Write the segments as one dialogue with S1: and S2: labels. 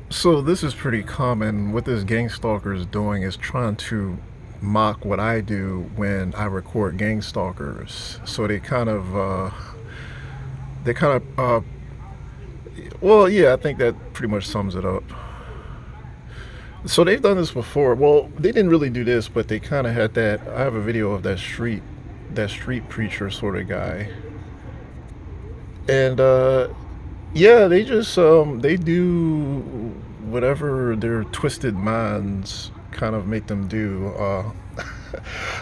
S1: So this is pretty common. What this gang stalker is doing is trying to mock what I do when I record gang stalkers. So they kind of, well, yeah, I think that pretty much sums it up. So they've done this before. Well, they didn't really do this, but they kind of had that. I have a video of that street preacher sort of guy, and yeah, they do whatever their twisted minds kind of make them do.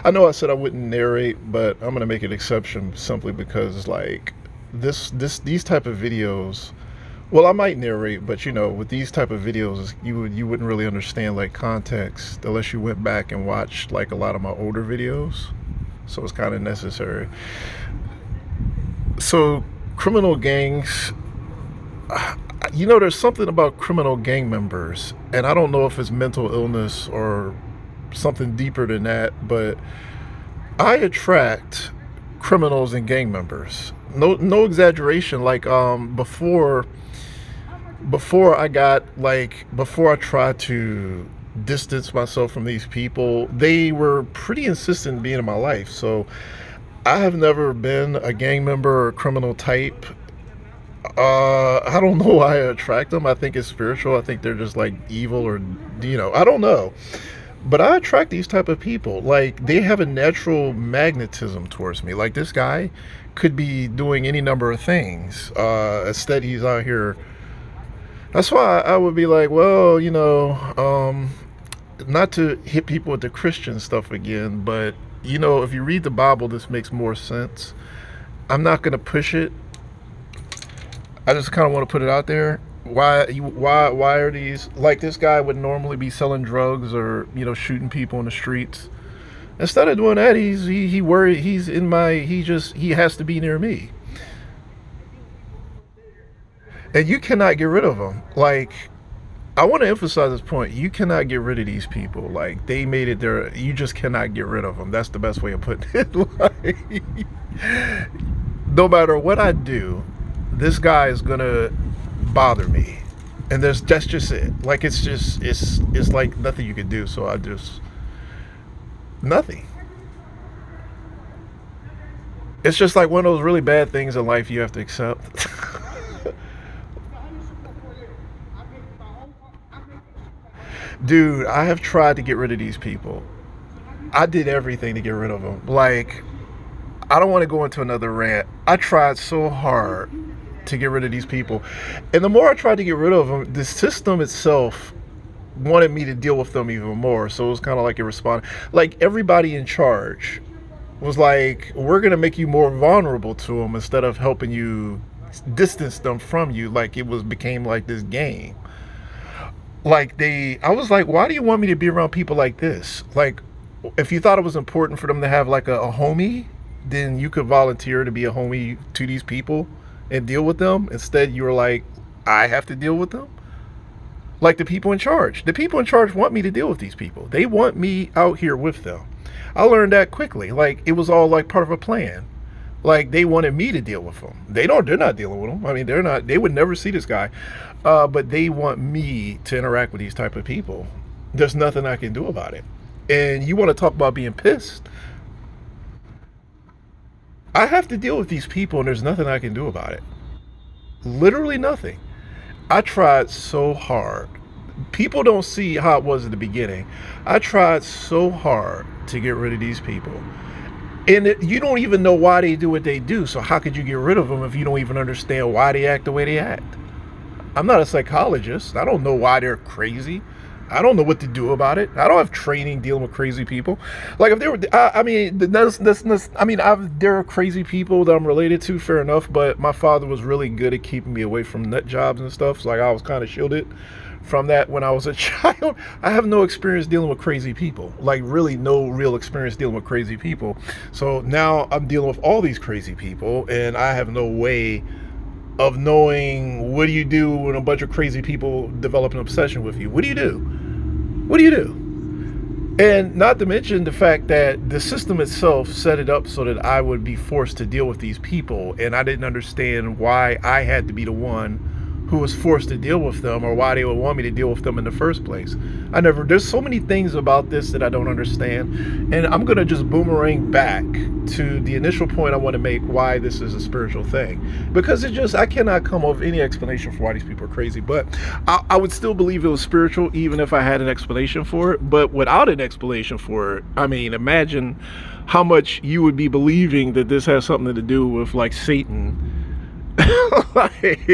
S1: I know I said I wouldn't narrate, but I'm gonna make an exception simply because like these type of videos. Well, I might narrate, but with these type of videos, you wouldn't really understand like context unless you went back and watched like a lot of my older videos. So it's kind of necessary. So criminal gangs, there's something about criminal gang members, and I don't know if it's mental illness or something deeper than that, but I attract criminals and gang members. No exaggeration. Like before I tried to distance myself from these people, they were pretty insistent in being in my life. So I have never been a gang member or a criminal type. I don't know why I attract them. I think it's spiritual. I think they're just like evil, or I don't know. But I attract these type of people. Like they have a natural magnetism towards me. Like this guy could be doing any number of things. Instead, he's out here. That's why I would be like, well, not to hit people with the Christian stuff again, but if you read the Bible, this makes more sense. I'm not gonna push it. I just kind of want to put it out there. Why are these, like, this guy would normally be selling drugs or shooting people in the streets. Instead of doing that, he worried. He has to be near me, and you cannot get rid of him. Like, I want to emphasize this point. You cannot get rid of these people. Like, they made it there. You just cannot get rid of them. That's the best way of putting it. Like, no matter what I do, this guy is gonna bother me, and that's just it. Like it's like nothing you can do. So I just nothing. It's just like one of those really bad things in life you have to accept. Dude, I have tried to get rid of these people. I did everything to get rid of them. Like, I don't want to go into another rant. I tried so hard to get rid of these people. And the more I tried to get rid of them, the system itself wanted me to deal with them even more. So it was kind of like a response. Like everybody in charge was like, we're going to make you more vulnerable to them instead of helping you distance them from you. Like became like this game. I was like, why do you want me to be around people like this? Like, if you thought it was important for them to have like a homie, then you could volunteer to be a homie to these people and deal with them. Instead, you were like, I have to deal with them. Like the people in charge. The people in charge want me to deal with these people. They want me out here with them. I learned that quickly. Like it was all like part of a plan. Like they wanted me to deal with them. They're not dealing with them. I mean, they're not. They would never see this guy, but they want me to interact with these type of people. There's nothing I can do about it. And you want to talk about being pissed? I have to deal with these people, and there's nothing I can do about it. Literally nothing. I tried so hard. People don't see how it was at the beginning. I tried so hard to get rid of these people. And you don't even know why they do what they do. So how could you get rid of them if you don't even understand why they act the way they act? I'm not a psychologist. I don't know why they're crazy. I don't know what to do about it. I don't have training dealing with crazy people. Like if they were, I mean, I mean, there are crazy people that I'm related to, fair enough. But my father was really good at keeping me away from nut jobs and stuff. So like I was kind of shielded from that when I was a child. I have no experience dealing with crazy people. Like really, no real experience dealing with crazy people. So now I'm dealing with all these crazy people, and I have no way of knowing what do you do when a bunch of crazy people develop an obsession with you. What do you do? What do you do? And not to mention the fact that the system itself set it up so that I would be forced to deal with these people, and I didn't understand why I had to be the one who was forced to deal with them, or why they would want me to deal with them in the first place. There's so many things about this that I don't understand. And I'm going to just boomerang back to the initial point I want to make, why this is a spiritual thing. Because I cannot come up with any explanation for why these people are crazy. But I would still believe it was spiritual, even if I had an explanation for it. But without an explanation for it, I mean, imagine how much you would be believing that this has something to do with like Satan. Like,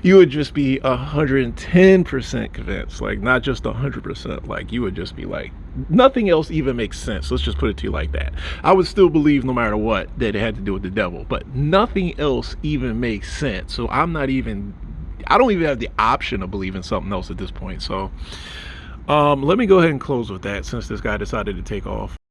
S1: you would just be 110% convinced, like not just 100%. Like, you would just be like, nothing else even makes sense. Let's just put it to you like that. I would still believe, no matter what, that it had to do with the devil, but nothing else even makes sense. So I don't even have the option of believing something else at this point. So let me go ahead and close with that, since this guy decided to take off.